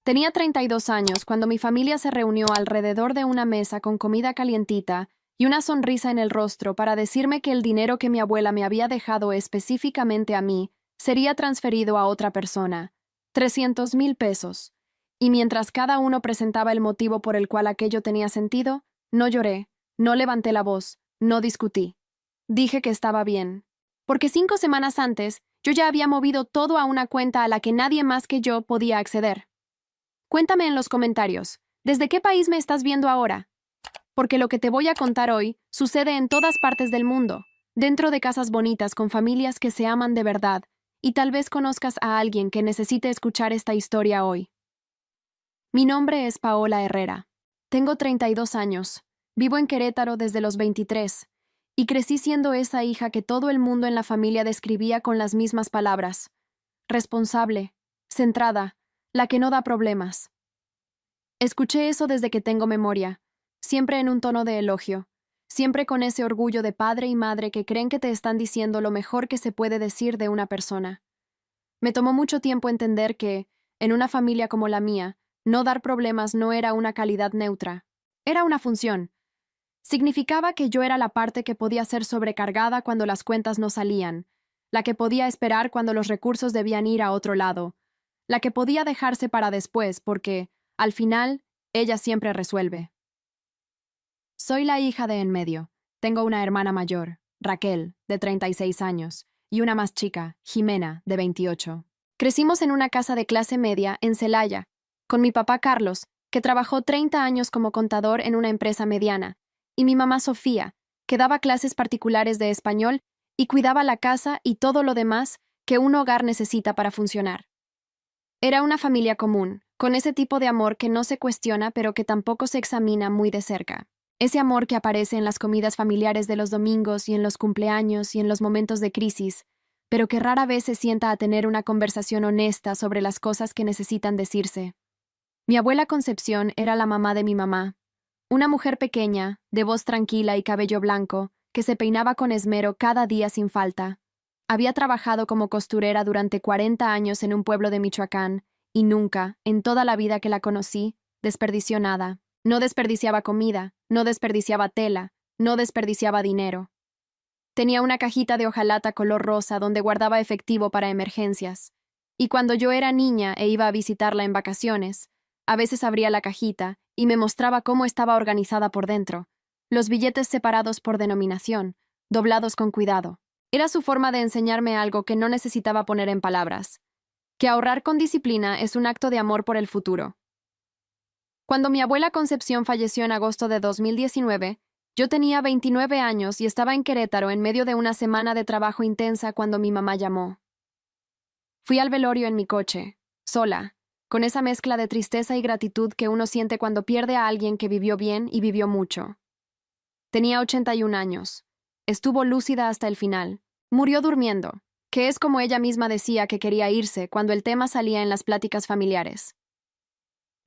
Tenía 32 años cuando mi familia se reunió alrededor de una mesa con comida calientita y una sonrisa en el rostro para decirme que el dinero que mi abuela me había dejado específicamente a mí sería transferido a otra persona, 300,000 pesos. Y mientras cada uno presentaba el motivo por el cual aquello tenía sentido, no lloré, no levanté la voz, no discutí. Dije que estaba bien. Porque 5 semanas antes, yo ya había movido todo a una cuenta a la que nadie más que yo podía acceder. Cuéntame en los comentarios, ¿desde qué país me estás viendo ahora? Porque lo que te voy a contar hoy sucede en todas partes del mundo, dentro de casas bonitas con familias que se aman de verdad, y tal vez conozcas a alguien que necesite escuchar esta historia hoy. Mi nombre es Paola Herrera. Tengo 32 años, vivo en Querétaro desde los 23, y crecí siendo esa hija que todo el mundo en la familia describía con las mismas palabras: responsable, centrada, la que no da problemas. Escuché eso desde que tengo memoria, siempre en un tono de elogio, siempre con ese orgullo de padre y madre que creen que te están diciendo lo mejor que se puede decir de una persona. Me tomó mucho tiempo entender que, en una familia como la mía, no dar problemas no era una calidad neutra, era una función. Significaba que yo era la parte que podía ser sobrecargada cuando las cuentas no salían, la que podía esperar cuando los recursos debían ir a otro lado, la que podía dejarse para después porque, al final, ella siempre resuelve. Soy la hija de en medio. Tengo una hermana mayor, Raquel, de 36 años, y una más chica, Jimena, de 28. Crecimos en una casa de clase media en Celaya, con mi papá Carlos, que trabajó 30 años como contador en una empresa mediana, y mi mamá Sofía, que daba clases particulares de español y cuidaba la casa y todo lo demás que un hogar necesita para funcionar. Era una familia común, con ese tipo de amor que no se cuestiona pero que tampoco se examina muy de cerca. Ese amor que aparece en las comidas familiares de los domingos y en los cumpleaños y en los momentos de crisis, pero que rara vez se sienta a tener una conversación honesta sobre las cosas que necesitan decirse. Mi abuela Concepción era la mamá de mi mamá, una mujer pequeña, de voz tranquila y cabello blanco, que se peinaba con esmero cada día sin falta. Había trabajado como costurera durante 40 años en un pueblo de Michoacán, y nunca, en toda la vida que la conocí, desperdició nada. No desperdiciaba comida, no desperdiciaba tela, no desperdiciaba dinero. Tenía una cajita de hojalata color rosa donde guardaba efectivo para emergencias. Y cuando yo era niña e iba a visitarla en vacaciones, a veces abría la cajita y me mostraba cómo estaba organizada por dentro, los billetes separados por denominación, doblados con cuidado. Era su forma de enseñarme algo que no necesitaba poner en palabras, que ahorrar con disciplina es un acto de amor por el futuro. Cuando mi abuela Concepción falleció en agosto de 2019, yo tenía 29 años y estaba en Querétaro en medio de una semana de trabajo intensa cuando mi mamá llamó. Fui al velorio en mi coche, sola, con esa mezcla de tristeza y gratitud que uno siente cuando pierde a alguien que vivió bien y vivió mucho. Tenía 81 años. Estuvo lúcida hasta el final. Murió durmiendo, que es como ella misma decía que quería irse cuando el tema salía en las pláticas familiares.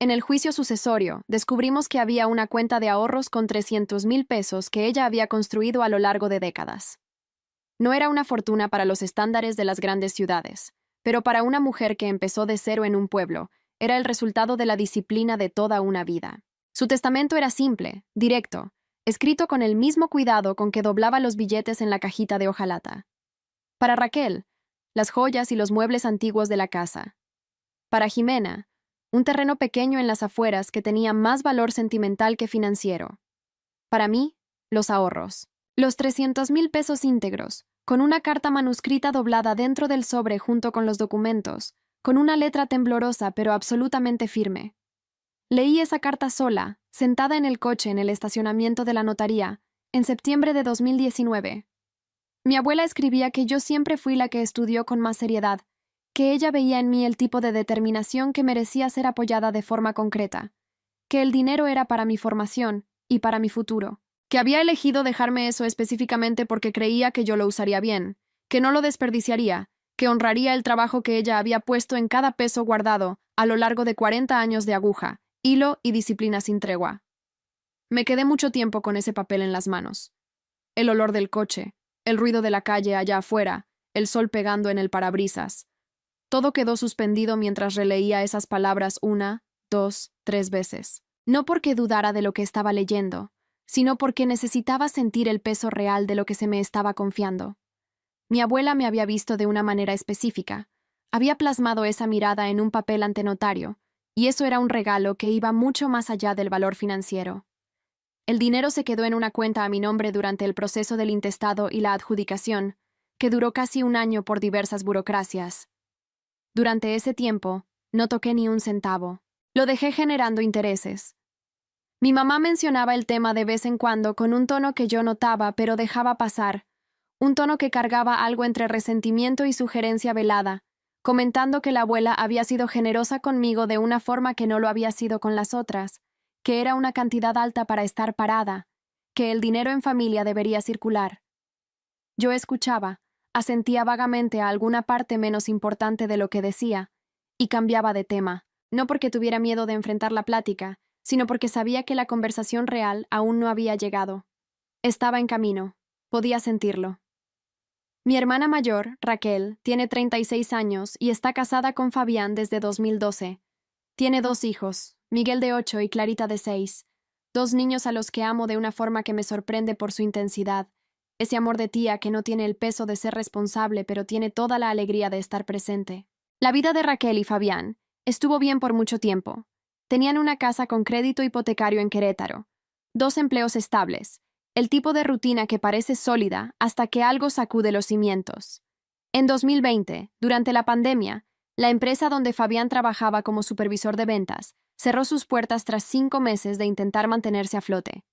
En el juicio sucesorio, descubrimos que había una cuenta de ahorros con 300,000 pesos que ella había construido a lo largo de décadas. No era una fortuna para los estándares de las grandes ciudades, pero para una mujer que empezó de cero en un pueblo, era el resultado de la disciplina de toda una vida. Su testamento era simple, directo, escrito con el mismo cuidado con que doblaba los billetes en la cajita de hojalata. Para Raquel, las joyas y los muebles antiguos de la casa. Para Jimena, un terreno pequeño en las afueras que tenía más valor sentimental que financiero. Para mí, los ahorros. Los 300,000 pesos íntegros, con una carta manuscrita doblada dentro del sobre junto con los documentos, con una letra temblorosa pero absolutamente firme. Leí esa carta sola, sentada en el coche en el estacionamiento de la notaría, en septiembre de 2019. Mi abuela escribía que yo siempre fui la que estudió con más seriedad, que ella veía en mí el tipo de determinación que merecía ser apoyada de forma concreta, que el dinero era para mi formación y para mi futuro, que había elegido dejarme eso específicamente porque creía que yo lo usaría bien, que no lo desperdiciaría, que honraría el trabajo que ella había puesto en cada peso guardado a lo largo de 40 años de aguja, hilo y disciplina sin tregua. Me quedé mucho tiempo con ese papel en las manos. El olor del coche, el ruido de la calle allá afuera, el sol pegando en el parabrisas. Todo quedó suspendido mientras releía esas palabras una 2, 3 veces. No porque dudara de lo que estaba leyendo, sino porque necesitaba sentir el peso real de lo que se me estaba confiando. Mi abuela me había visto de una manera específica. Había plasmado esa mirada en un papel ante notario, y eso era un regalo que iba mucho más allá del valor financiero. El dinero se quedó en una cuenta a mi nombre durante el proceso del intestado y la adjudicación, que duró casi un año por diversas burocracias. Durante ese tiempo, no toqué ni un centavo. Lo dejé generando intereses. Mi mamá mencionaba el tema de vez en cuando con un tono que yo notaba pero dejaba pasar, un tono que cargaba algo entre resentimiento y sugerencia velada, comentando que la abuela había sido generosa conmigo de una forma que no lo había sido con las otras, que era una cantidad alta para estar parada, que el dinero en familia debería circular. Yo escuchaba, asentía vagamente a alguna parte menos importante de lo que decía, y cambiaba de tema, no porque tuviera miedo de enfrentar la plática, sino porque sabía que la conversación real aún no había llegado. Estaba en camino, podía sentirlo. Mi hermana mayor, Raquel, tiene 36 años y está casada con Fabián desde 2012. Tiene 2 hijos, Miguel de 8 y Clarita de 6, 2 niños a los que amo de una forma que me sorprende por su intensidad, ese amor de tía que no tiene el peso de ser responsable pero tiene toda la alegría de estar presente. La vida de Raquel y Fabián estuvo bien por mucho tiempo. Tenían una casa con crédito hipotecario en Querétaro, 2 empleos estables, el tipo de rutina que parece sólida hasta que algo sacude los cimientos. En 2020, durante la pandemia, la empresa donde Fabián trabajaba como supervisor de ventas cerró sus puertas tras 5 meses de intentar mantenerse a flote.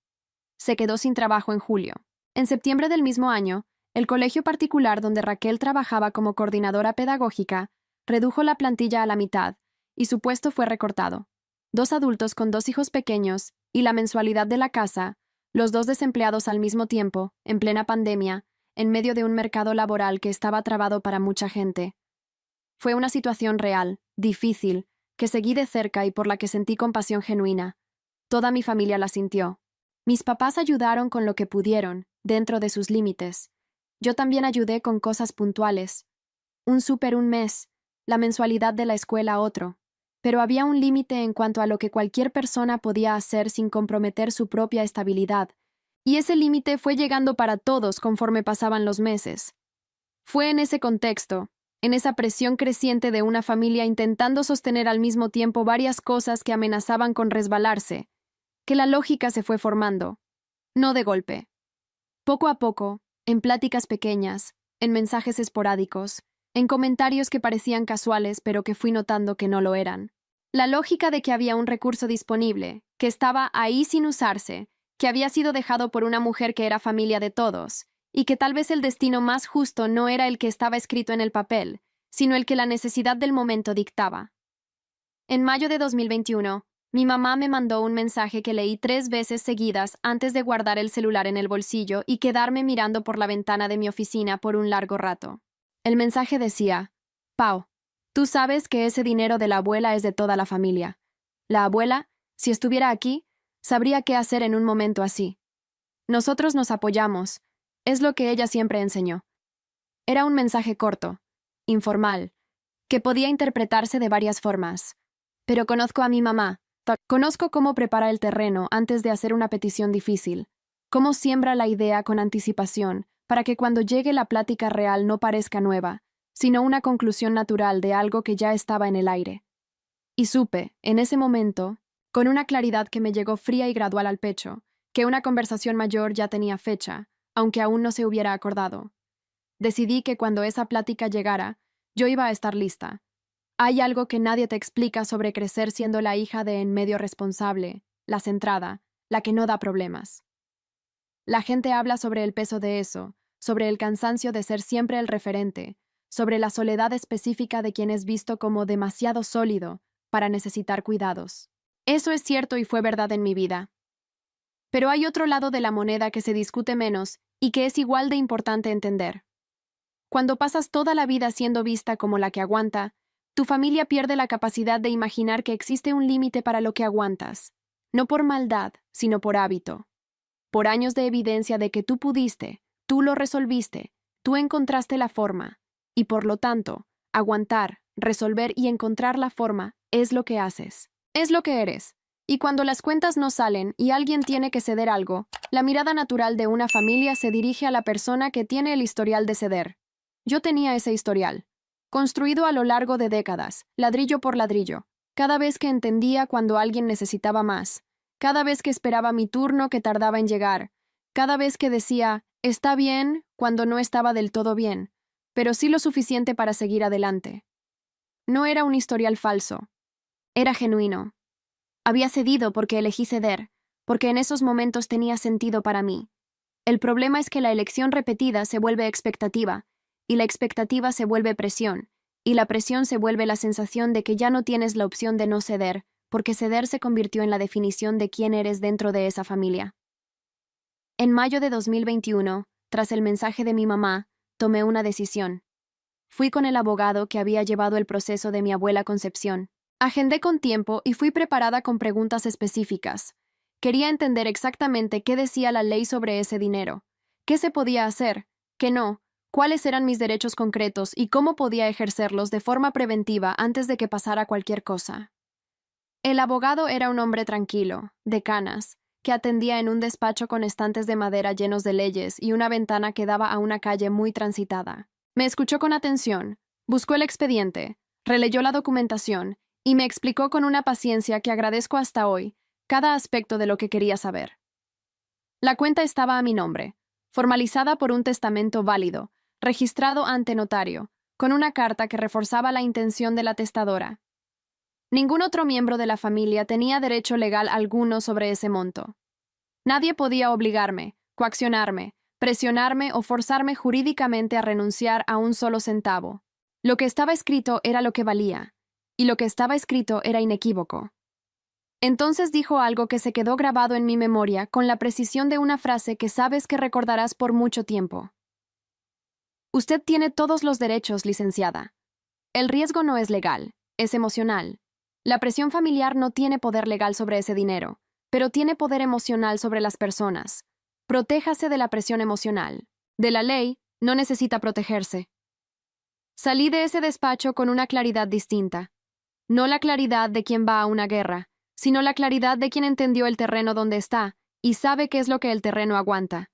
Se quedó sin trabajo en julio. En septiembre del mismo año, el colegio particular donde Raquel trabajaba como coordinadora pedagógica redujo la plantilla a la mitad y su puesto fue recortado. 2 adultos con 2 hijos pequeños y la mensualidad de la casa, los 2 desempleados al mismo tiempo, en plena pandemia, en medio de un mercado laboral que estaba trabado para mucha gente. Fue una situación real, difícil, que seguí de cerca y por la que sentí compasión genuina. Toda mi familia la sintió. Mis papás ayudaron con lo que pudieron, dentro de sus límites. Yo también ayudé con cosas puntuales. Un súper un mes, la mensualidad de la escuela otro. Pero había un límite en cuanto a lo que cualquier persona podía hacer sin comprometer su propia estabilidad, y ese límite fue llegando para todos conforme pasaban los meses. Fue en ese contexto, en esa presión creciente de una familia intentando sostener al mismo tiempo varias cosas que amenazaban con resbalarse, que la lógica se fue formando, no de golpe. Poco a poco, en pláticas pequeñas, en mensajes esporádicos, en comentarios que parecían casuales pero que fui notando que no lo eran. La lógica de que había un recurso disponible, que estaba ahí sin usarse, que había sido dejado por una mujer que era familia de todos, y que tal vez el destino más justo no era el que estaba escrito en el papel, sino el que la necesidad del momento dictaba. En mayo de 2021, mi mamá me mandó un mensaje que leí 3 veces seguidas antes de guardar el celular en el bolsillo y quedarme mirando por la ventana de mi oficina por un largo rato. El mensaje decía: Pau, tú sabes que ese dinero de la abuela es de toda la familia. La abuela, si estuviera aquí, sabría qué hacer en un momento así. Nosotros nos apoyamos. Es lo que ella siempre enseñó. Era un mensaje corto, informal, que podía interpretarse de varias formas. Pero conozco a mi mamá. Conozco cómo prepara el terreno antes de hacer una petición difícil, cómo siembra la idea con anticipación para que cuando llegue la plática real no parezca nueva, sino una conclusión natural de algo que ya estaba en el aire. Y supe, en ese momento, con una claridad que me llegó fría y gradual al pecho, que una conversación mayor ya tenía fecha, aunque aún no se hubiera acordado. Decidí que cuando esa plática llegara, yo iba a estar lista. Hay algo que nadie te explica sobre crecer siendo la hija de en medio responsable, la centrada, la que no da problemas. La gente habla sobre el peso de eso, sobre el cansancio de ser siempre el referente, sobre la soledad específica de quien es visto como demasiado sólido para necesitar cuidados. Eso es cierto y fue verdad en mi vida. Pero hay otro lado de la moneda que se discute menos y que es igual de importante entender. Cuando pasas toda la vida siendo vista como la que aguanta, tu familia pierde la capacidad de imaginar que existe un límite para lo que aguantas, no por maldad, sino por hábito. Por años de evidencia de que tú pudiste, tú lo resolviste, tú encontraste la forma, y por lo tanto, aguantar, resolver y encontrar la forma es lo que haces. Es lo que eres. Y cuando las cuentas no salen y alguien tiene que ceder algo, la mirada natural de una familia se dirige a la persona que tiene el historial de ceder. Yo tenía ese historial, construido a lo largo de décadas, ladrillo por ladrillo, cada vez que entendía cuando alguien necesitaba más, cada vez que esperaba mi turno que tardaba en llegar, cada vez que decía, está bien, cuando no estaba del todo bien, pero sí lo suficiente para seguir adelante. No era un historial falso, era genuino. Había cedido porque elegí ceder, porque en esos momentos tenía sentido para mí. El problema es que la elección repetida se vuelve expectativa, y la expectativa se vuelve presión, y la presión se vuelve la sensación de que ya no tienes la opción de no ceder, porque ceder se convirtió en la definición de quién eres dentro de esa familia. En mayo de 2021, tras el mensaje de mi mamá, tomé una decisión. Fui con el abogado que había llevado el proceso de mi abuela Concepción. Agendé con tiempo y fui preparada con preguntas específicas. Quería entender exactamente qué decía la ley sobre ese dinero, qué se podía hacer, qué no, cuáles eran mis derechos concretos y cómo podía ejercerlos de forma preventiva antes de que pasara cualquier cosa. El abogado era un hombre tranquilo, de canas, que atendía en un despacho con estantes de madera llenos de leyes y una ventana que daba a una calle muy transitada. Me escuchó con atención, buscó el expediente, releyó la documentación y me explicó con una paciencia que agradezco hasta hoy cada aspecto de lo que quería saber. La cuenta estaba a mi nombre, formalizada por un testamento válido, registrado ante notario, con una carta que reforzaba la intención de la testadora. Ningún otro miembro de la familia tenía derecho legal alguno sobre ese monto. Nadie podía obligarme, coaccionarme, presionarme o forzarme jurídicamente a renunciar a un solo centavo. Lo que estaba escrito era lo que valía, y lo que estaba escrito era inequívoco. Entonces dijo algo que se quedó grabado en mi memoria con la precisión de una frase que sabes que recordarás por mucho tiempo. Usted tiene todos los derechos, licenciada. El riesgo no es legal, es emocional. La presión familiar no tiene poder legal sobre ese dinero, pero tiene poder emocional sobre las personas. Protéjase de la presión emocional. De la ley, no necesita protegerse. Salí de ese despacho con una claridad distinta. No la claridad de quien va a una guerra, sino la claridad de quien entendió el terreno donde está y sabe qué es lo que el terreno aguanta.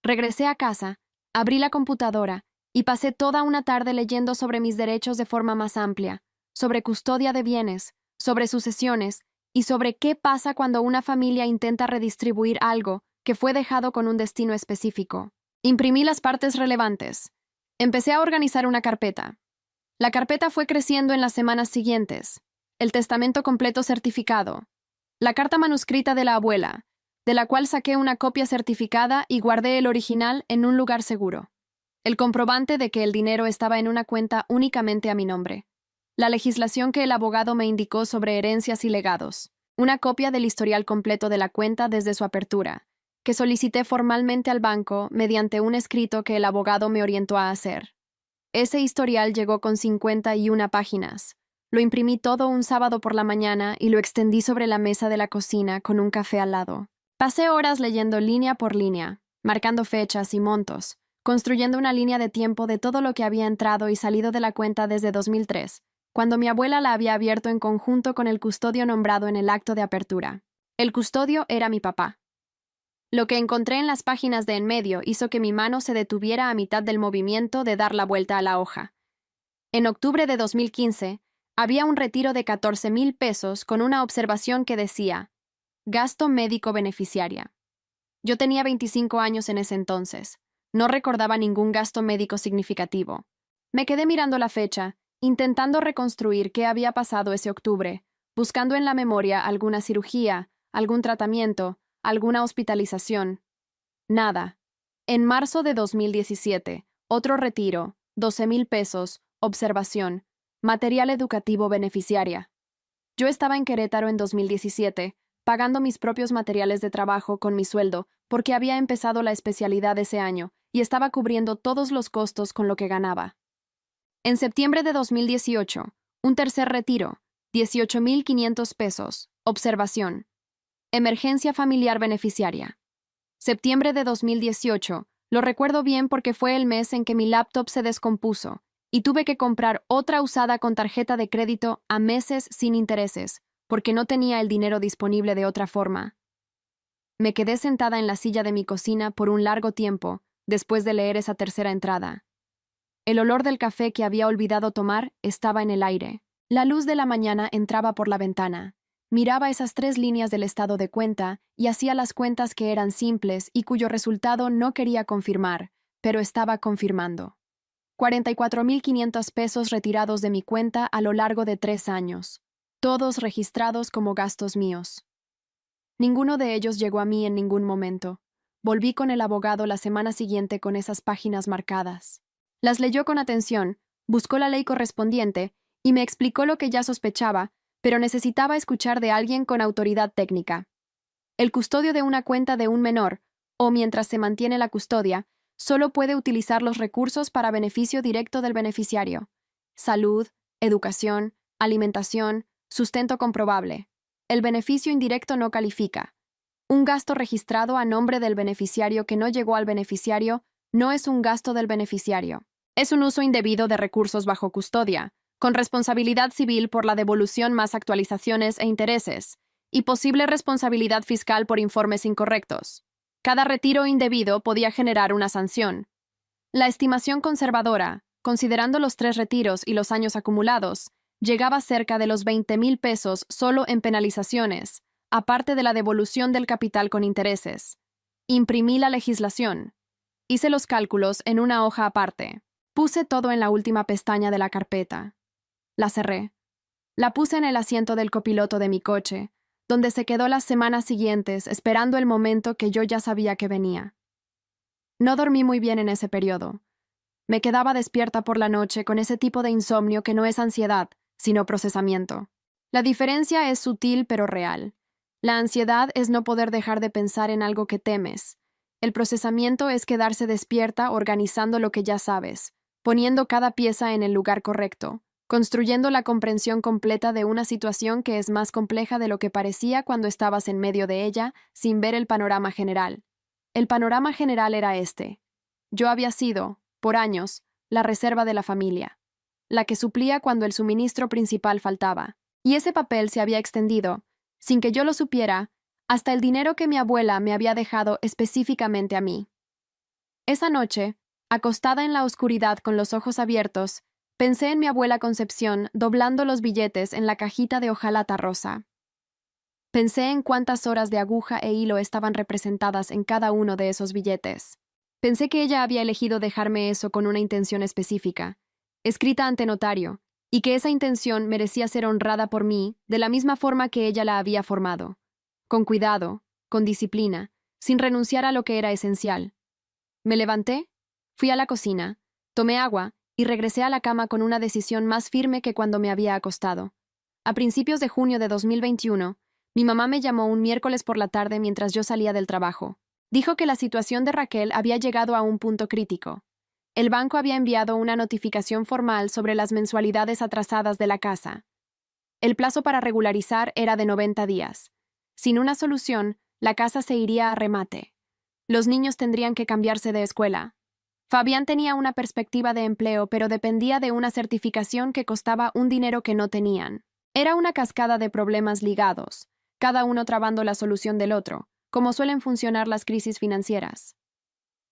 Regresé a casa, abrí la computadora y pasé toda una tarde leyendo sobre mis derechos de forma más amplia, sobre custodia de bienes, sobre sucesiones y sobre qué pasa cuando una familia intenta redistribuir algo que fue dejado con un destino específico. Imprimí las partes relevantes. Empecé a organizar una carpeta. La carpeta fue creciendo en las semanas siguientes. El testamento completo certificado. La carta manuscrita de la abuela, de la cual saqué una copia certificada y guardé el original en un lugar seguro. El comprobante de que el dinero estaba en una cuenta únicamente a mi nombre. La legislación que el abogado me indicó sobre herencias y legados. Una copia del historial completo de la cuenta desde su apertura, que solicité formalmente al banco mediante un escrito que el abogado me orientó a hacer. Ese historial llegó con 51 páginas. Lo imprimí todo un sábado por la mañana y lo extendí sobre la mesa de la cocina con un café al lado. Pasé horas leyendo línea por línea, marcando fechas y montos, construyendo una línea de tiempo de todo lo que había entrado y salido de la cuenta desde 2003, cuando mi abuela la había abierto en conjunto con el custodio nombrado en el acto de apertura. El custodio era mi papá. Lo que encontré en las páginas de en medio hizo que mi mano se detuviera a mitad del movimiento de dar la vuelta a la hoja. En octubre de 2015, había un retiro de 14,000 pesos con una observación que decía, gasto médico beneficiaria. Yo tenía 25 años en ese entonces. No recordaba ningún gasto médico significativo. Me quedé mirando la fecha, intentando reconstruir qué había pasado ese octubre, buscando en la memoria alguna cirugía, algún tratamiento, alguna hospitalización. Nada. En marzo de 2017, otro retiro, 12,000 pesos, observación, material educativo beneficiaria. Yo estaba en Querétaro en 2017, pagando mis propios materiales de trabajo con mi sueldo, porque había empezado la especialidad ese año y estaba cubriendo todos los costos con lo que ganaba. En septiembre de 2018, un tercer retiro, 18,500 pesos, observación. Emergencia familiar beneficiaria. Septiembre de 2018, lo recuerdo bien porque fue el mes en que mi laptop se descompuso y tuve que comprar otra usada con tarjeta de crédito a meses sin intereses, porque no tenía el dinero disponible de otra forma. Me quedé sentada en la silla de mi cocina por un largo tiempo, después de leer esa tercera entrada. El olor del café que había olvidado tomar estaba en el aire. La luz de la mañana entraba por la ventana. Miraba esas 3 líneas del estado de cuenta y hacía las cuentas que eran simples y cuyo resultado no quería confirmar, pero estaba confirmando. 44,500 pesos retirados de mi cuenta a lo largo de 3 años, todos registrados como gastos míos. Ninguno de ellos llegó a mí en ningún momento. Volví con el abogado la semana siguiente con esas páginas marcadas. Las leyó con atención, buscó la ley correspondiente y me explicó lo que ya sospechaba, pero necesitaba escuchar de alguien con autoridad técnica. El custodio de una cuenta de un menor, o mientras se mantiene la custodia, solo puede utilizar los recursos para beneficio directo del beneficiario. Salud, educación, alimentación, sustento comprobable. El beneficio indirecto no califica. Un gasto registrado a nombre del beneficiario que no llegó al beneficiario no es un gasto del beneficiario. Es un uso indebido de recursos bajo custodia, con responsabilidad civil por la devolución más actualizaciones e intereses, y posible responsabilidad fiscal por informes incorrectos. Cada retiro indebido podía generar una sanción. La estimación conservadora, considerando los 3 retiros y los años acumulados, llegaba cerca de los 20,000 pesos solo en penalizaciones, aparte de la devolución del capital con intereses. Imprimí la legislación. Hice los cálculos en una hoja aparte. Puse todo en la última pestaña de la carpeta. La cerré. La puse en el asiento del copiloto de mi coche, donde se quedó las semanas siguientes esperando el momento que yo ya sabía que venía. No dormí muy bien en ese periodo. Me quedaba despierta por la noche con ese tipo de insomnio que no es ansiedad, sino procesamiento. La diferencia es sutil pero real. La ansiedad es no poder dejar de pensar en algo que temes. El procesamiento es quedarse despierta organizando lo que ya sabes, poniendo cada pieza en el lugar correcto, construyendo la comprensión completa de una situación que es más compleja de lo que parecía cuando estabas en medio de ella, sin ver el panorama general. El panorama general era este. Yo había sido, por años, la reserva de la familia, la que suplía cuando el suministro principal faltaba, y ese papel se había extendido, sin que yo lo supiera, hasta el dinero que mi abuela me había dejado específicamente a mí. Esa noche, acostada en la oscuridad con los ojos abiertos, pensé en mi abuela Concepción doblando los billetes en la cajita de hojalata rosa. Pensé en cuántas horas de aguja e hilo estaban representadas en cada uno de esos billetes. Pensé que ella había elegido dejarme eso con una intención específica, escrita ante notario, y que esa intención merecía ser honrada por mí de la misma forma que ella la había formado, con cuidado, con disciplina, sin renunciar a lo que era esencial. Me levanté, fui a la cocina, tomé agua y regresé a la cama con una decisión más firme que cuando me había acostado. A principios de junio de 2021, mi mamá me llamó un miércoles por la tarde mientras yo salía del trabajo. Dijo que la situación de Raquel había llegado a un punto crítico. El banco había enviado una notificación formal sobre las mensualidades atrasadas de la casa. El plazo para regularizar era de 90 días. Sin una solución, la casa se iría a remate. Los niños tendrían que cambiarse de escuela. Fabián tenía una perspectiva de empleo, pero dependía de una certificación que costaba un dinero que no tenían. Era una cascada de problemas ligados, cada uno trabando la solución del otro, como suelen funcionar las crisis financieras.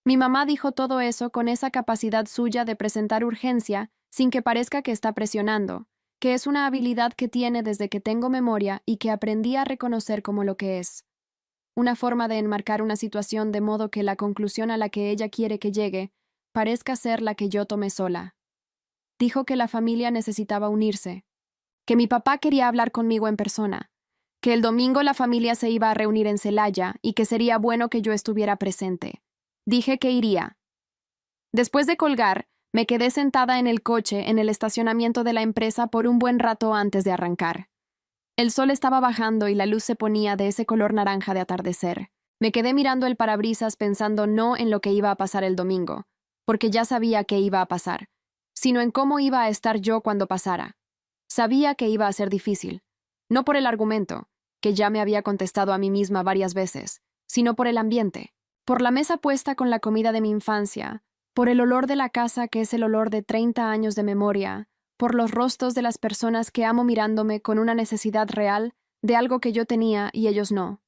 Mi mamá dijo todo eso con esa capacidad suya de presentar urgencia sin que parezca que está presionando, que es una habilidad que tiene desde que tengo memoria y que aprendí a reconocer como lo que es. Una forma de enmarcar una situación de modo que la conclusión a la que ella quiere que llegue parezca ser la que yo tomé sola. Dijo que la familia necesitaba unirse, que mi papá quería hablar conmigo en persona, que el domingo la familia se iba a reunir en Celaya y que sería bueno que yo estuviera presente. Dije que iría. Después de colgar, me quedé sentada en el coche en el estacionamiento de la empresa por un buen rato antes de arrancar. El sol estaba bajando y la luz se ponía de ese color naranja de atardecer. Me quedé mirando el parabrisas pensando no en lo que iba a pasar el domingo, porque ya sabía que iba a pasar, sino en cómo iba a estar yo cuando pasara. Sabía que iba a ser difícil, no por el argumento, que ya me había contestado a mí misma varias veces, sino por el ambiente, por la mesa puesta con la comida de mi infancia, por el olor de la casa que es el olor de 30 años de memoria, por los rostros de las personas que amo mirándome con una necesidad real de algo que yo tenía y ellos no.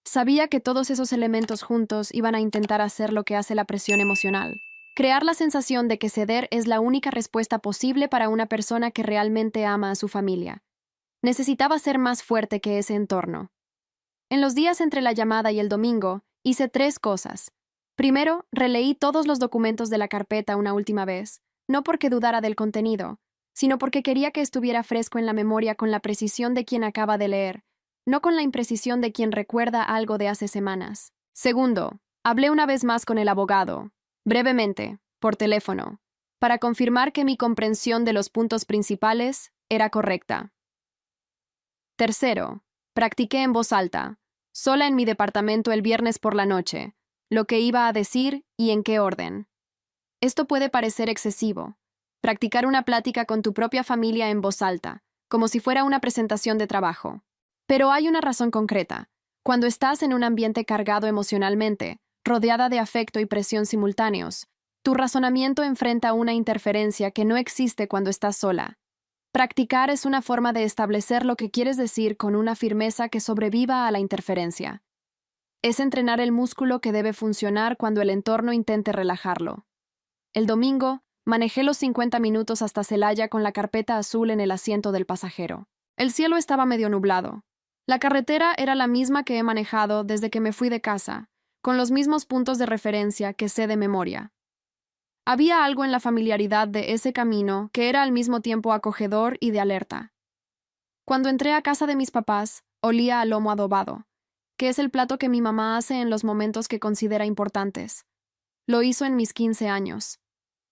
Sabía que todos esos elementos juntos iban a intentar hacer lo que hace la presión emocional. Crear la sensación de que ceder es la única respuesta posible para una persona que realmente ama a su familia. Necesitaba ser más fuerte que ese entorno. En los días entre la llamada y el domingo, hice 3 cosas. Primero, releí todos los documentos de la carpeta una última vez, no porque dudara del contenido, sino porque quería que estuviera fresco en la memoria con la precisión de quien acaba de leer, no con la imprecisión de quien recuerda algo de hace semanas. Segundo, hablé una vez más con el abogado, brevemente, por teléfono, para confirmar que mi comprensión de los puntos principales era correcta. Tercero, practiqué en voz alta, sola en mi departamento el viernes por la noche, lo que iba a decir y en qué orden. Esto puede parecer excesivo. Practicar una plática con tu propia familia en voz alta, como si fuera una presentación de trabajo. Pero hay una razón concreta. Cuando estás en un ambiente cargado emocionalmente, rodeada de afecto y presión simultáneos, tu razonamiento enfrenta una interferencia que no existe cuando estás sola. Practicar es una forma de establecer lo que quieres decir con una firmeza que sobreviva a la interferencia. Es entrenar el músculo que debe funcionar cuando el entorno intente relajarlo. El domingo, manejé los 50 minutos hasta Celaya con la carpeta azul en el asiento del pasajero. El cielo estaba medio nublado. La carretera era la misma que he manejado desde que me fui de casa, con los mismos puntos de referencia que sé de memoria. Había algo en la familiaridad de ese camino que era al mismo tiempo acogedor y de alerta. Cuando entré a casa de mis papás, olía a lomo adobado, que es el plato que mi mamá hace en los momentos que considera importantes. Lo hizo en mis 15 años.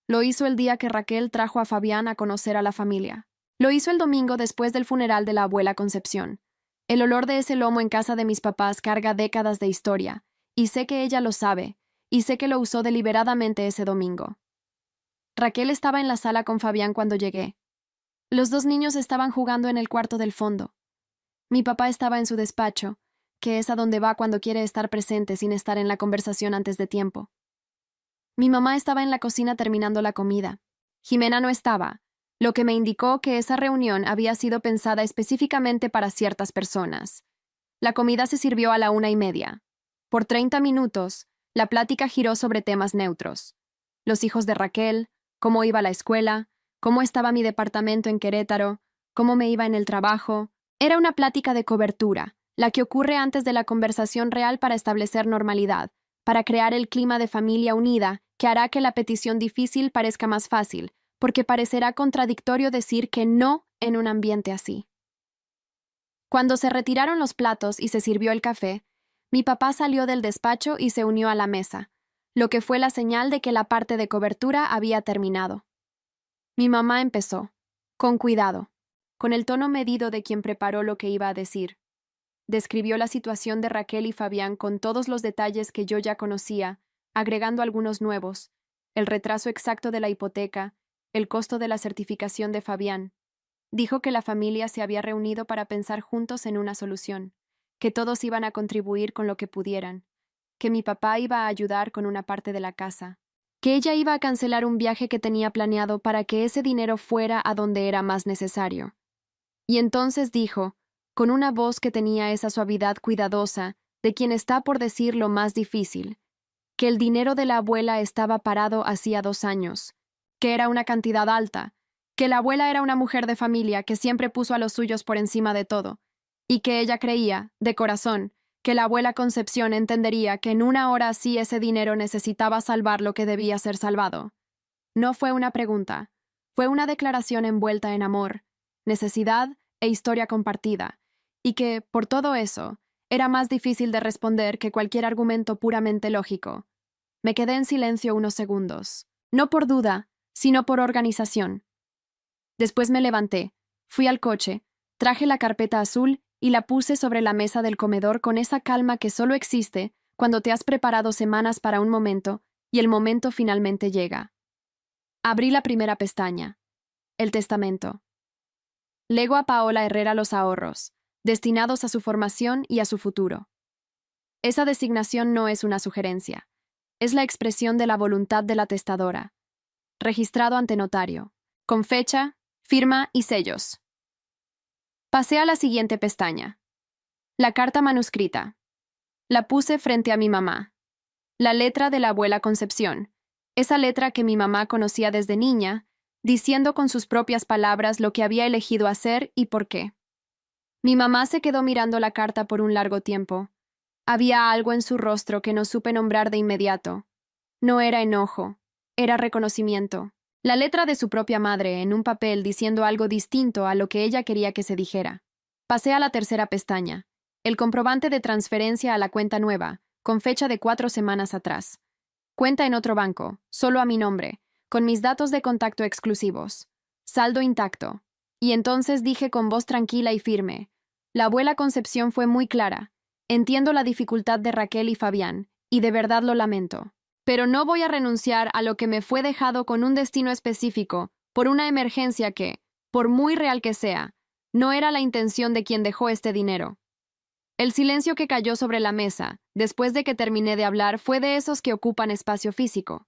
Lo hizo el día que Raquel trajo a Fabián a conocer a la familia. Lo hizo el domingo después del funeral de la abuela Concepción. El olor de ese lomo en casa de mis papás carga décadas de historia, y sé que ella lo sabe, y sé que lo usó deliberadamente ese domingo. Raquel estaba en la sala con Fabián cuando llegué. Los 2 niños estaban jugando en el cuarto del fondo. Mi papá estaba en su despacho, que es a donde va cuando quiere estar presente sin estar en la conversación antes de tiempo. Mi mamá estaba en la cocina terminando la comida. Jimena no estaba, lo que me indicó que esa reunión había sido pensada específicamente para ciertas personas. La comida se sirvió a la 1:30. Por 30 minutos, la plática giró sobre temas neutros. Los hijos de Raquel, cómo iba la escuela, cómo estaba mi departamento en Querétaro, cómo me iba en el trabajo. Era una plática de cobertura, la que ocurre antes de la conversación real para establecer normalidad, para crear el clima de familia unida que hará que la petición difícil parezca más fácil, porque parecerá contradictorio decir que no en un ambiente así. Cuando se retiraron los platos y se sirvió el café, mi papá salió del despacho y se unió a la mesa, lo que fue la señal de que la parte de cobertura había terminado. Mi mamá empezó, con cuidado, con el tono medido de quien preparó lo que iba a decir. Describió la situación de Raquel y Fabián con todos los detalles que yo ya conocía, agregando algunos nuevos, el retraso exacto de la hipoteca, el costo de la certificación de Fabián. Dijo que la familia se había reunido para pensar juntos en una solución, que todos iban a contribuir con lo que pudieran, que mi papá iba a ayudar con una parte de la casa, que ella iba a cancelar un viaje que tenía planeado para que ese dinero fuera a donde era más necesario. Y entonces dijo, con una voz que tenía esa suavidad cuidadosa de quien está por decir lo más difícil, que el dinero de la abuela estaba parado hacía 2 años, que era una cantidad alta, que la abuela era una mujer de familia que siempre puso a los suyos por encima de todo, y que ella creía, de corazón, que la abuela Concepción entendería que en una hora así ese dinero necesitaba salvar lo que debía ser salvado. No fue una pregunta, fue una declaración envuelta en amor, necesidad e historia compartida, y que, por todo eso, era más difícil de responder que cualquier argumento puramente lógico. Me quedé en silencio unos segundos, no por duda, sino por organización. Después me levanté, fui al coche, traje la carpeta azul y la puse sobre la mesa del comedor con esa calma que solo existe cuando te has preparado semanas para un momento y el momento finalmente llega. Abrí la primera pestaña. El testamento. Lego a Paola Herrera los ahorros, destinados a su formación y a su futuro. Esa designación no es una sugerencia. Es la expresión de la voluntad de la testadora. Registrado ante notario. Con fecha, firma y sellos. Pasé a la siguiente pestaña. La carta manuscrita. La puse frente a mi mamá. La letra de la abuela Concepción. Esa letra que mi mamá conocía desde niña, diciendo con sus propias palabras lo que había elegido hacer y por qué. Mi mamá se quedó mirando la carta por un largo tiempo. Había algo en su rostro que no supe nombrar de inmediato. No era enojo, era reconocimiento. La letra de su propia madre en un papel diciendo algo distinto a lo que ella quería que se dijera. Pasé a la tercera pestaña. El comprobante de transferencia a la cuenta nueva, con fecha de 4 semanas atrás. Cuenta en otro banco, solo a mi nombre, con mis datos de contacto exclusivos. Saldo intacto. Y entonces dije con voz tranquila y firme: la abuela Concepción fue muy clara. Entiendo la dificultad de Raquel y Fabián, y de verdad lo lamento. Pero no voy a renunciar a lo que me fue dejado con un destino específico, por una emergencia que, por muy real que sea, no era la intención de quien dejó este dinero. El silencio que cayó sobre la mesa, después de que terminé de hablar, fue de esos que ocupan espacio físico.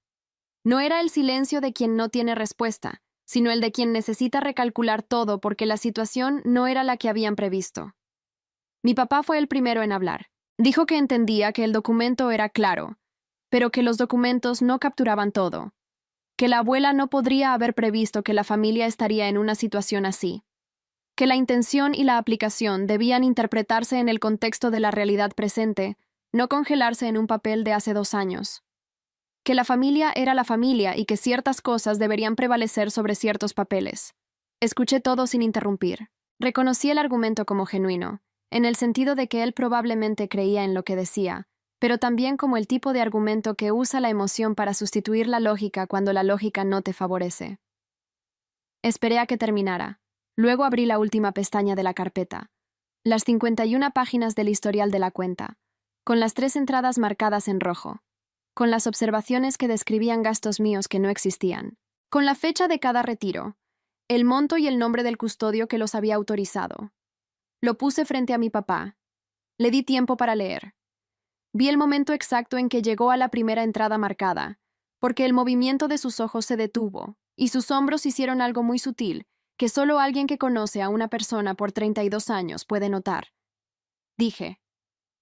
No era el silencio de quien no tiene respuesta, sino el de quien necesita recalcular todo porque la situación no era la que habían previsto. Mi papá fue el primero en hablar. Dijo que entendía que el documento era claro, pero que los documentos no capturaban todo, que la abuela no podría haber previsto que la familia estaría en una situación así, que la intención y la aplicación debían interpretarse en el contexto de la realidad presente, no congelarse en un papel de hace 2 años, que la familia era la familia y que ciertas cosas deberían prevalecer sobre ciertos papeles. Escuché todo sin interrumpir. Reconocí el argumento como genuino, en el sentido de que él probablemente creía en lo que decía, pero también como el tipo de argumento que usa la emoción para sustituir la lógica cuando la lógica no te favorece. Esperé a que terminara. Luego abrí la última pestaña de la carpeta. Las 51 páginas del historial de la cuenta, con las 3 entradas marcadas en rojo, con las observaciones que describían gastos míos que no existían, con la fecha de cada retiro, el monto y el nombre del custodio que los había autorizado. Lo puse frente a mi papá. Le di tiempo para leer. Vi el momento exacto en que llegó a la primera entrada marcada, porque el movimiento de sus ojos se detuvo, y sus hombros hicieron algo muy sutil, que solo alguien que conoce a una persona por 32 años puede notar. Dije: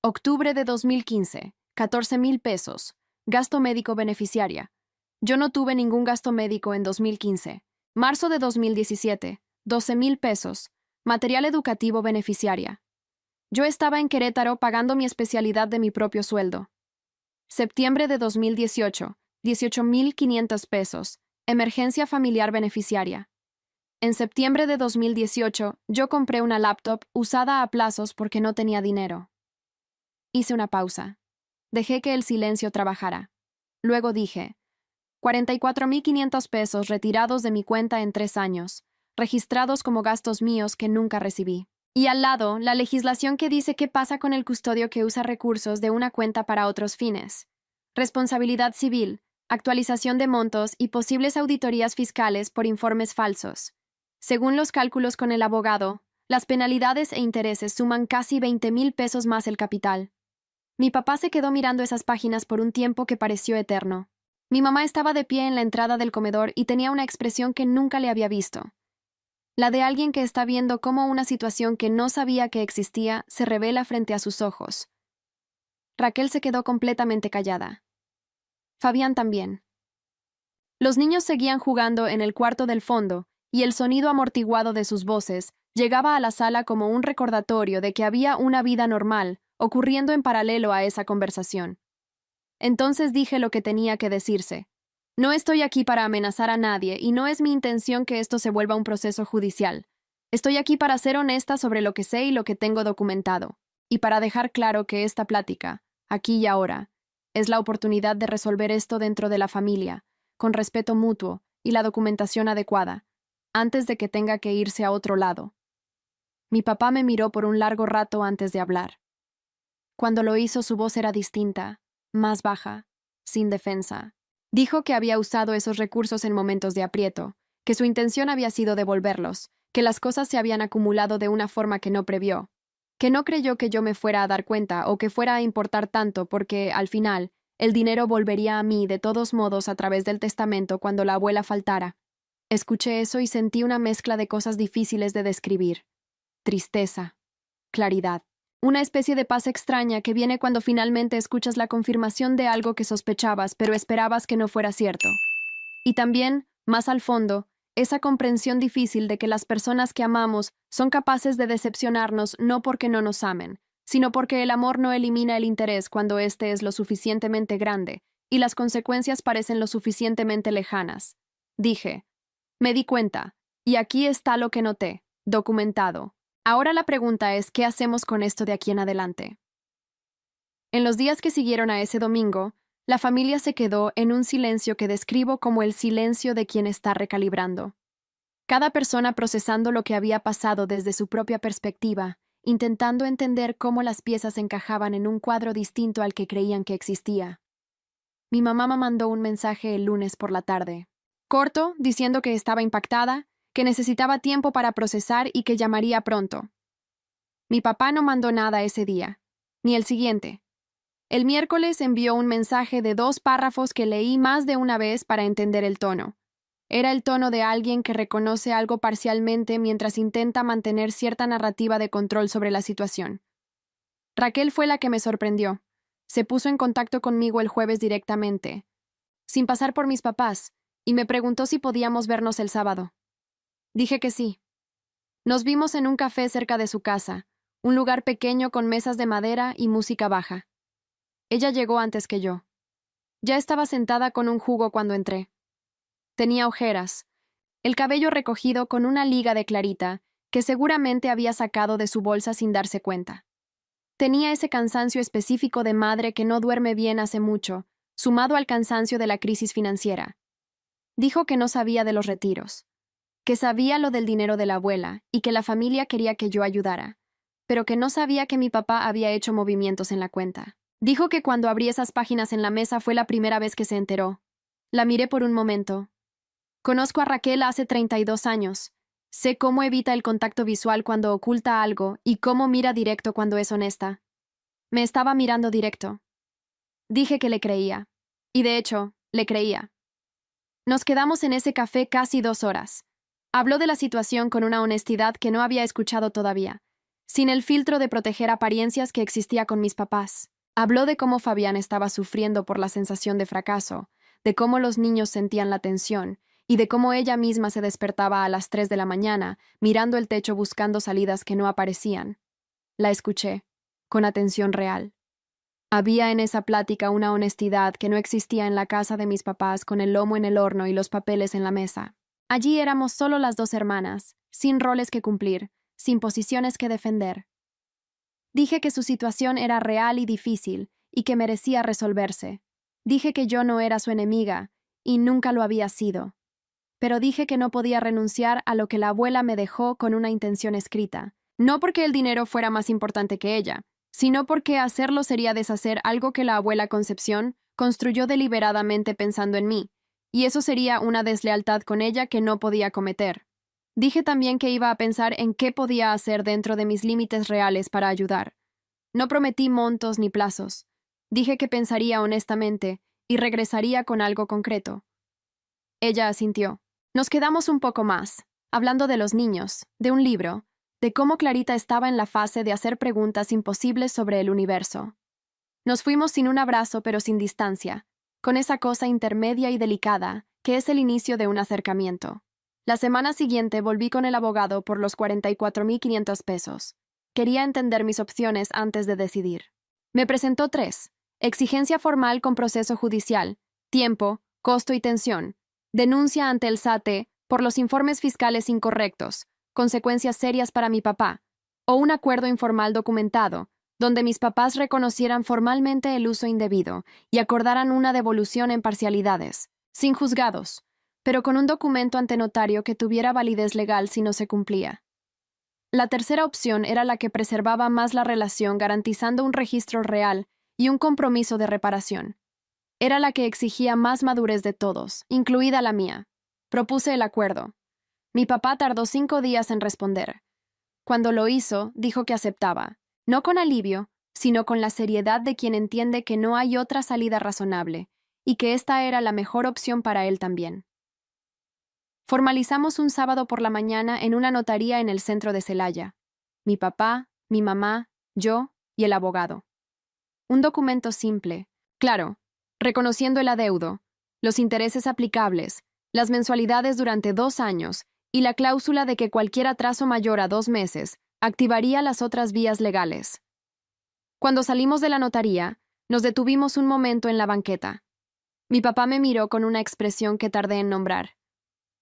octubre de 2015, 14,000 pesos, gasto médico beneficiaria. Yo no tuve ningún gasto médico en 2015. Marzo de 2017, 12,000 pesos, material educativo beneficiaria. Yo estaba en Querétaro pagando mi especialidad de mi propio sueldo. Septiembre de 2018, 18,500 pesos, emergencia familiar beneficiaria. En septiembre de 2018, yo compré una laptop usada a plazos porque no tenía dinero. Hice una pausa. Dejé que el silencio trabajara. Luego dije: 44,500 pesos retirados de mi cuenta en 3 años, registrados como gastos míos que nunca recibí. Y al lado, la legislación que dice qué pasa con el custodio que usa recursos de una cuenta para otros fines. Responsabilidad civil, actualización de montos y posibles auditorías fiscales por informes falsos. Según los cálculos con el abogado, las penalidades e intereses suman casi 20,000 pesos más el capital. Mi papá se quedó mirando esas páginas por un tiempo que pareció eterno. Mi mamá estaba de pie en la entrada del comedor y tenía una expresión que nunca le había visto. La de alguien que está viendo cómo una situación que no sabía que existía se revela frente a sus ojos. Raquel se quedó completamente callada. Fabián también. Los niños seguían jugando en el cuarto del fondo, y el sonido amortiguado de sus voces llegaba a la sala como un recordatorio de que había una vida normal ocurriendo en paralelo a esa conversación. Entonces dije lo que tenía que decirse. No estoy aquí para amenazar a nadie y no es mi intención que esto se vuelva un proceso judicial. Estoy aquí para ser honesta sobre lo que sé y lo que tengo documentado, y para dejar claro que esta plática, aquí y ahora, es la oportunidad de resolver esto dentro de la familia, con respeto mutuo y la documentación adecuada, antes de que tenga que irse a otro lado. Mi papá me miró por un largo rato antes de hablar. Cuando lo hizo, su voz era distinta, más baja, sin defensa. Dijo que había usado esos recursos en momentos de aprieto, que su intención había sido devolverlos, que las cosas se habían acumulado de una forma que no previó, que no creyó que yo me fuera a dar cuenta o que fuera a importar tanto porque, al final, el dinero volvería a mí de todos modos a través del testamento cuando la abuela faltara. Escuché eso y sentí una mezcla de cosas difíciles de describir. tristeza, claridad. Una especie de paz extraña que viene cuando finalmente escuchas la confirmación de algo que sospechabas, pero esperabas que no fuera cierto. Y también, más al fondo, esa comprensión difícil de que las personas que amamos son capaces de decepcionarnos no porque no nos amen, sino porque el amor no elimina el interés cuando éste es lo suficientemente grande y las consecuencias parecen lo suficientemente lejanas. Dije, me di cuenta, y aquí está lo que noté, documentado. Ahora la pregunta es, ¿qué hacemos con esto de aquí en adelante? En los días que siguieron a ese domingo, la familia se quedó en un silencio que describo como el silencio de quien está recalibrando. Cada persona procesando lo que había pasado desde su propia perspectiva, intentando entender cómo las piezas encajaban en un cuadro distinto al que creían que existía. Mi mamá me mandó un mensaje el lunes por la tarde, corto, diciendo que estaba impactada, que necesitaba tiempo para procesar y que llamaría pronto. Mi papá no mandó nada ese día, ni el siguiente. El miércoles envió un mensaje de 2 párrafos que leí más de una vez para entender el tono. Era el tono de alguien que reconoce algo parcialmente mientras intenta mantener cierta narrativa de control sobre la situación. Raquel fue la que me sorprendió. Se puso en contacto conmigo el jueves directamente, sin pasar por mis papás, y me preguntó si podíamos vernos el sábado. Dije que sí. Nos vimos en un café cerca de su casa, un lugar pequeño con mesas de madera y música baja. Ella llegó antes que yo. Ya estaba sentada con un jugo cuando entré. Tenía ojeras, el cabello recogido con una liga de Clarita, que seguramente había sacado de su bolsa sin darse cuenta. Tenía ese cansancio específico de madre que no duerme bien hace mucho, sumado al cansancio de la crisis financiera. Dijo que no sabía de los retiros, que sabía lo del dinero de la abuela y que la familia quería que yo ayudara, pero que no sabía que mi papá había hecho movimientos en la cuenta. Dijo que cuando abrí esas páginas en la mesa fue la primera vez que se enteró. La miré por un momento. Conozco a Raquel hace 32 años. Sé cómo evita el contacto visual cuando oculta algo y cómo mira directo cuando es honesta. Me estaba mirando directo. Dije que le creía. Y de hecho, le creía. Nos quedamos en ese café casi 2 horas. Habló de la situación con una honestidad que no había escuchado todavía, sin el filtro de proteger apariencias que existía con mis papás. Habló de cómo Fabián estaba sufriendo por la sensación de fracaso, de cómo los niños sentían la tensión, y de cómo ella misma se despertaba a las 3 de la mañana, mirando el techo buscando salidas que no aparecían. La escuché, con atención real. Había en esa plática una honestidad que no existía en la casa de mis papás con el lomo en el horno y los papeles en la mesa. Allí éramos solo las 2 hermanas, sin roles que cumplir, sin posiciones que defender. Dije que su situación era real y difícil, y que merecía resolverse. Dije que yo no era su enemiga, y nunca lo había sido. Pero dije que no podía renunciar a lo que la abuela me dejó con una intención escrita. No porque el dinero fuera más importante que ella, sino porque hacerlo sería deshacer algo que la abuela Concepción construyó deliberadamente pensando en mí, y eso sería una deslealtad con ella que no podía cometer. Dije también que iba a pensar en qué podía hacer dentro de mis límites reales para ayudar. No prometí montos ni plazos. Dije que pensaría honestamente y regresaría con algo concreto. Ella asintió. Nos quedamos un poco más, hablando de los niños, de un libro, de cómo Clarita estaba en la fase de hacer preguntas imposibles sobre el universo. Nos fuimos sin un abrazo pero sin distancia, con esa cosa intermedia y delicada que es el inicio de un acercamiento. La semana siguiente volví con el abogado por los 44,500 pesos. Quería entender mis opciones antes de decidir. Me presentó 3. Exigencia formal con proceso judicial, tiempo, costo y tensión. Denuncia ante el SAT por los informes fiscales incorrectos, consecuencias serias para mi papá. O un acuerdo informal documentado, donde mis papás reconocieran formalmente el uso indebido y acordaran una devolución en parcialidades, sin juzgados, pero con un documento ante notario que tuviera validez legal si no se cumplía. La tercera opción era la que preservaba más la relación garantizando un registro real y un compromiso de reparación. Era la que exigía más madurez de todos, incluida la mía. Propuse el acuerdo. Mi papá tardó 5 días en responder. Cuando lo hizo, dijo que aceptaba, no con alivio, sino con la seriedad de quien entiende que no hay otra salida razonable, y que esta era la mejor opción para él también. Formalizamos un sábado por la mañana en una notaría en el centro de Celaya. mi papá, mi mamá, yo y el abogado. Un documento simple, claro, reconociendo el adeudo, los intereses aplicables, las mensualidades durante 2 años y la cláusula de que cualquier atraso mayor a 2 meses activaría las otras vías legales. Cuando salimos de la notaría, nos detuvimos un momento en la banqueta. Mi papá me miró con una expresión que tardé en nombrar.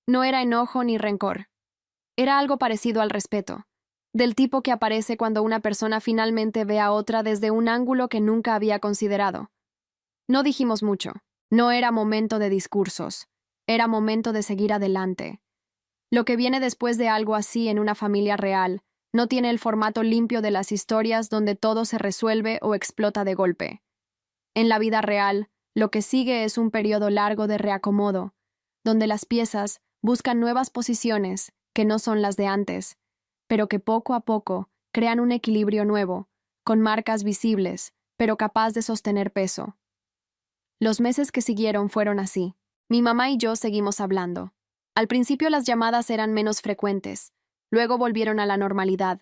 No era enojo ni rencor. Era algo parecido al respeto, del tipo que aparece cuando una persona finalmente ve a otra desde un ángulo que nunca había considerado. No dijimos mucho. No era momento de discursos. Era momento de seguir adelante. Lo que viene después de algo así en una familia real no tiene el formato limpio de las historias donde todo se resuelve o explota de golpe. En la vida real, lo que sigue es un periodo largo de reacomodo, donde las piezas buscan nuevas posiciones que no son las de antes, pero que poco a poco crean un equilibrio nuevo, con marcas visibles, pero capaz de sostener peso. Los meses que siguieron fueron así. Mi mamá y yo seguimos hablando. Al principio las llamadas eran menos frecuentes, luego volvieron a la normalidad.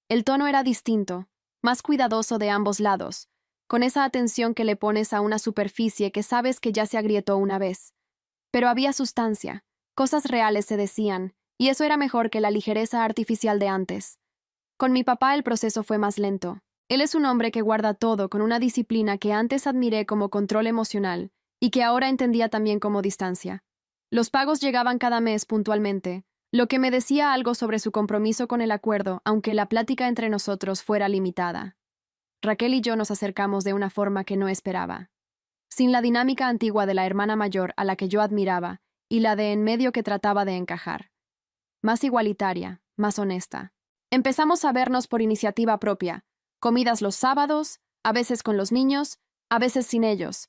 El tono era distinto, más cuidadoso de ambos lados, con esa atención que le pones a una superficie que sabes que ya se agrietó una vez. Pero había sustancia, cosas reales se decían, y eso era mejor que la ligereza artificial de antes. Con mi papá el proceso fue más lento. Él es un hombre que guarda todo con una disciplina que antes admiré como control emocional y que ahora entendía también como distancia. Los pagos llegaban cada mes puntualmente, lo que me decía algo sobre su compromiso con el acuerdo, aunque la plática entre nosotros fuera limitada. Raquel y yo nos acercamos de una forma que no esperaba. Sin la dinámica antigua de la hermana mayor a la que yo admiraba y la de en medio que trataba de encajar. Más igualitaria, más honesta. Empezamos a vernos por iniciativa propia, comidas los sábados, a veces con los niños, a veces sin ellos.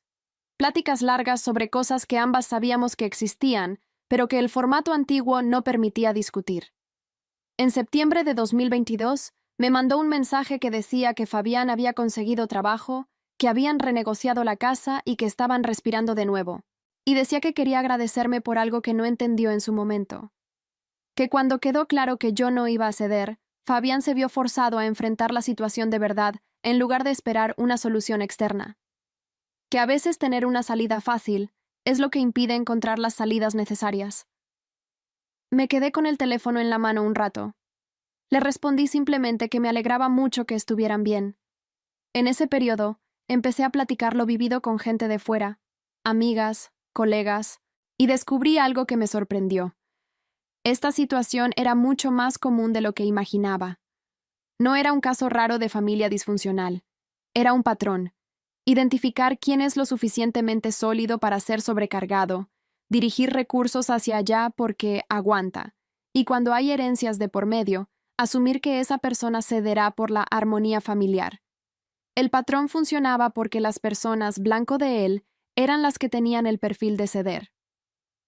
Pláticas largas sobre cosas que ambas sabíamos que existían, pero que el formato antiguo no permitía discutir. En septiembre de 2022, me mandó un mensaje que decía que Fabián había conseguido trabajo, que habían renegociado la casa y que estaban respirando de nuevo. Y decía que quería agradecerme por algo que no entendió en su momento. Que cuando quedó claro que yo no iba a ceder, Fabián se vio forzado a enfrentar la situación de verdad en lugar de esperar una solución externa. Que a veces tener una salida fácil es lo que impide encontrar las salidas necesarias. Me quedé con el teléfono en la mano un rato. Le respondí simplemente que me alegraba mucho que estuvieran bien. En ese periodo, empecé a platicar lo vivido con gente de fuera, amigas, colegas, y descubrí algo que me sorprendió. Esta situación era mucho más común de lo que imaginaba. No era un caso raro de familia disfuncional. Era un patrón. Identificar quién es lo suficientemente sólido para ser sobrecargado, dirigir recursos hacia allá porque aguanta, y cuando hay herencias de por medio, asumir que esa persona cederá por la armonía familiar. El patrón funcionaba porque las personas blanco de él eran las que tenían el perfil de ceder.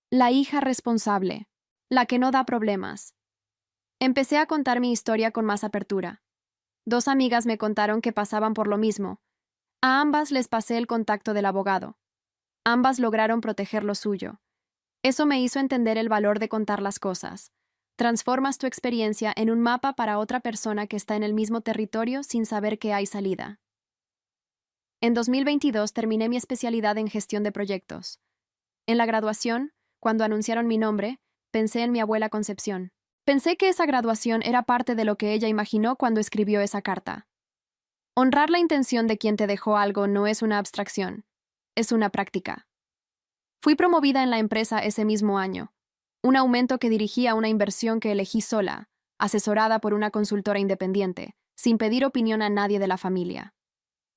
La hija responsable, la que no da problemas. Empecé a contar mi historia con más apertura. 2 amigas me contaron que pasaban por lo mismo. A ambas les pasé el contacto del abogado. Ambas lograron proteger lo suyo. Eso me hizo entender el valor de contar las cosas. Transformas tu experiencia en un mapa para otra persona que está en el mismo territorio sin saber que hay salida. En 2022 terminé mi especialidad en gestión de proyectos. En la graduación, cuando anunciaron mi nombre, pensé en mi abuela Concepción. Pensé que esa graduación era parte de lo que ella imaginó cuando escribió esa carta. Honrar la intención de quien te dejó algo no es una abstracción, es una práctica. Fui promovida en la empresa ese mismo año, un aumento que dirigía una inversión que elegí sola, asesorada por una consultora independiente, sin pedir opinión a nadie de la familia.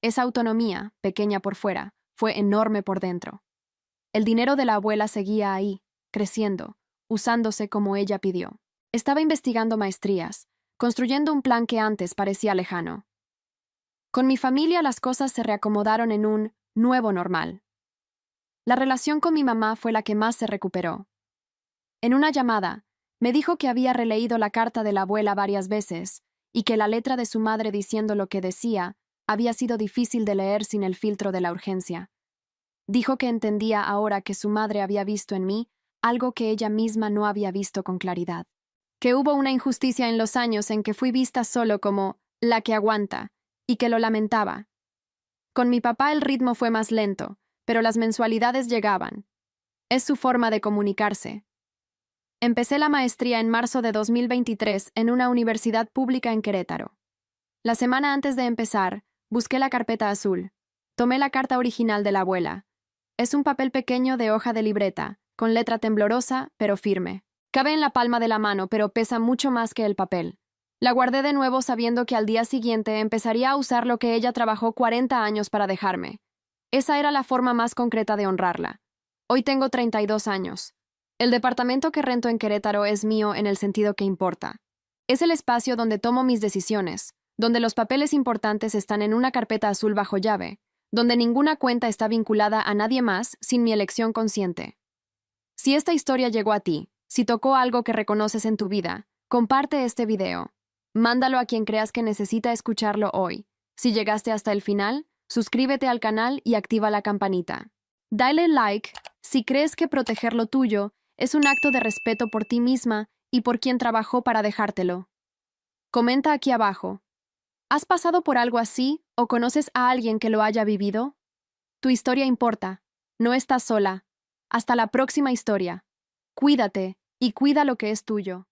Esa autonomía, pequeña por fuera, fue enorme por dentro. El dinero de la abuela seguía ahí, creciendo, usándose como ella pidió. Estaba investigando maestrías, construyendo un plan que antes parecía lejano. Con mi familia las cosas se reacomodaron en un nuevo normal. La relación con mi mamá fue la que más se recuperó. En una llamada, me dijo que había releído la carta de la abuela varias veces y que la letra de su madre diciendo lo que decía había sido difícil de leer sin el filtro de la urgencia. Dijo que entendía ahora que su madre había visto en mí algo que ella misma no había visto con claridad. que hubo una injusticia en los años en que fui vista solo como la que aguanta, y que lo lamentaba. Con mi papá el ritmo fue más lento, pero las mensualidades llegaban. Es su forma de comunicarse. Empecé la maestría en marzo de 2023 en una universidad pública en Querétaro. La semana antes de empezar, busqué la carpeta azul. Tomé la carta original de la abuela. Es un papel pequeño de hoja de libreta, con letra temblorosa, pero firme. Cabe en la palma de la mano, pero pesa mucho más que el papel. La guardé de nuevo sabiendo que al día siguiente empezaría a usar lo que ella trabajó 40 años para dejarme. Esa era la forma más concreta de honrarla. Hoy tengo 32 años. El departamento que rento en Querétaro es mío en el sentido que importa. Es el espacio donde tomo mis decisiones, donde los papeles importantes están en una carpeta azul bajo llave, donde ninguna cuenta está vinculada a nadie más sin mi elección consciente. Si esta historia llegó a ti, si tocó algo que reconoces en tu vida, comparte este video. Mándalo a quien creas que necesita escucharlo hoy. Si llegaste hasta el final, suscríbete al canal y activa la campanita. Dale like si crees que proteger lo tuyo es un acto de respeto por ti misma y por quien trabajó para dejártelo. Comenta aquí abajo. ¿Has pasado por algo así o conoces a alguien que lo haya vivido? Tu historia importa. No estás sola. Hasta la próxima historia. Cuídate y cuida lo que es tuyo.